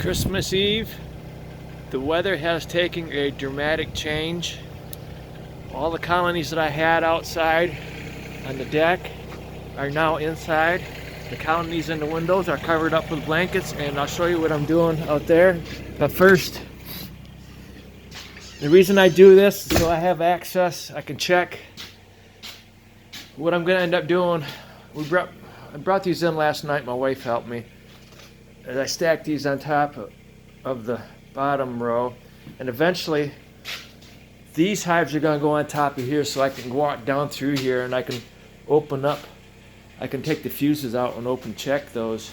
Christmas Eve. The weather has taken a dramatic change. All the colonies that I had outside on the deck are now inside. The colonies in the windows are covered up with blankets, and I'll show you what I'm doing out there. But first, the reason I do this is so I have access, I can check what I'm going to end up doing. I brought these in last night, my wife helped me. And I stacked these on top of the bottom row, and eventually these hives are going to go on top of here, so I can walk down through here and I can open up, I can take the fuses out and open check those.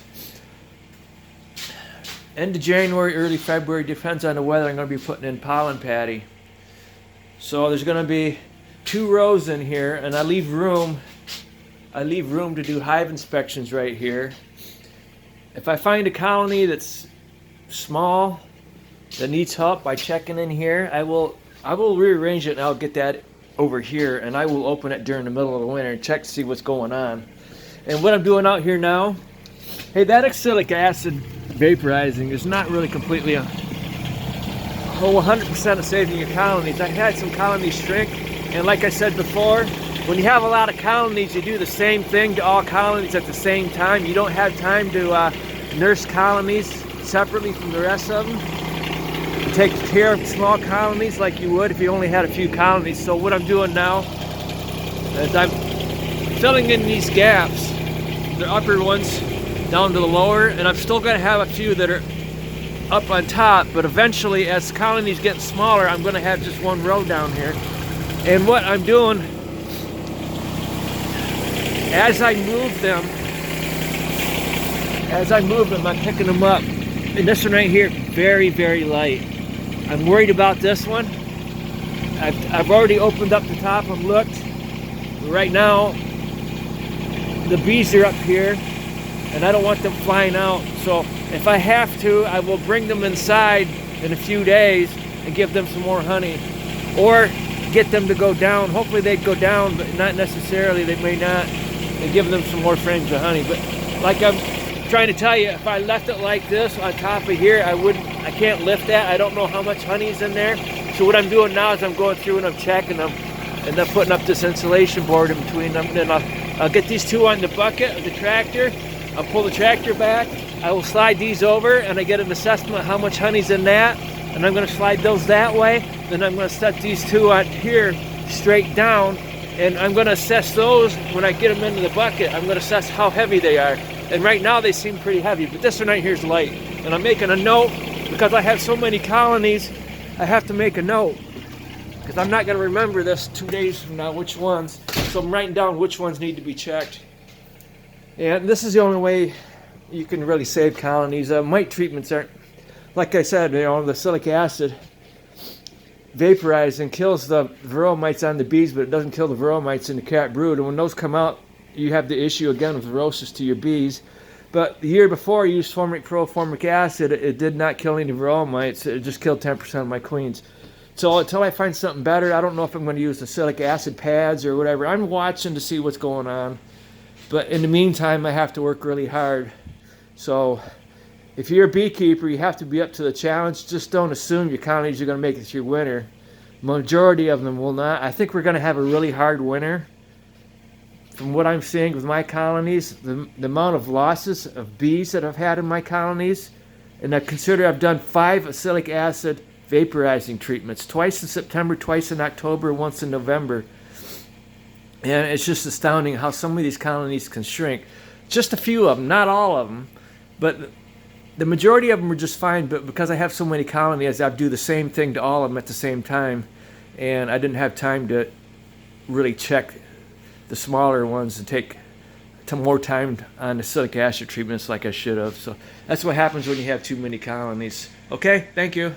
End of January, early February, depends on the weather, I'm going to be putting in pollen patty. So there's going to be 2 rows in here, and I leave room to do hive inspections right here. If I find a colony that's small, that needs help by checking in here, I will rearrange it and I'll get that over here, and I will open it during the middle of the winter and check to see what's going on. And what I'm doing out here now, hey, that oxalic acid vaporizing is not really completely 100% of saving your colonies. I had some colonies shrink, and like I said before, when you have a lot of colonies, you do the same thing to all colonies at the same time. You don't have time to nurse colonies separately from the rest of them. You take care of small colonies like you would if you only had a few colonies. So what I'm doing now is I'm filling in these gaps, the upper ones down to the lower, and I'm still going to have a few that are up on top, but eventually as colonies get smaller, I'm going to have just one row down here. And what I'm doing, as I move them, I'm picking them up. And this one right here, very, very light. I'm worried about this one. I've already opened up the top and looked. Right now, the bees are up here, and I don't want them flying out. So if I have to, I will bring them inside in a few days and give them some more honey. Or get them to go down. Hopefully they'd go down, but not necessarily. They may not. And give them some more frames of honey. But like I'm trying to tell you, if I left it like this on top of here, I can't lift that. I don't know how much honey is in there. So what I'm doing now is I'm going through and I'm checking them, and then putting up this insulation board in between them. Then I'll get these 2 on the bucket of the tractor. I'll pull the tractor back. I will slide these over, and I get an assessment of how much honey's in that. And I'm going to slide those that way. Then I'm going to set these 2 out here straight down. And I'm going to assess those when I get them into the bucket. I'm going to assess how heavy they are. And right now they seem pretty heavy, but this one right here is light. And I'm making a note because I have so many colonies. I have to make a note because I'm not going to remember this 2 days from now, which ones. So I'm writing down which ones need to be checked. And this is the only way you can really save colonies. Mite treatments aren't, like I said, the oxalic acid vaporizing kills the Varroa mites on the bees, but it doesn't kill the Varroa mites in the cat brood. And when those come out, you have the issue again of Varroasis to your bees. But the year before I used formic acid, it did not kill any Varroa mites. It just killed 10% of my queens. So until I find something better, I don't know if I'm going to use oxalic acid pads or whatever. I'm watching to see what's going on. But in the meantime, I have to work really hard. So if you're a beekeeper, you have to be up to the challenge. Just don't assume your colonies are going to make it through winter. Majority of them will not. I think we're going to have a really hard winter. From what I'm seeing with my colonies, the amount of losses of bees that I've had in my colonies, and I've done 5 oxalic acid vaporizing treatments, twice in September, twice in October, once in November. And it's just astounding how some of these colonies can shrink. Just a few of them, not all of them, but the majority of them are just fine. But because I have so many colonies, I do the same thing to all of them at the same time, and I didn't have time to really check the smaller ones and take more time on the oxalic acid treatments like I should have. So that's what happens when you have too many colonies. Okay, thank you.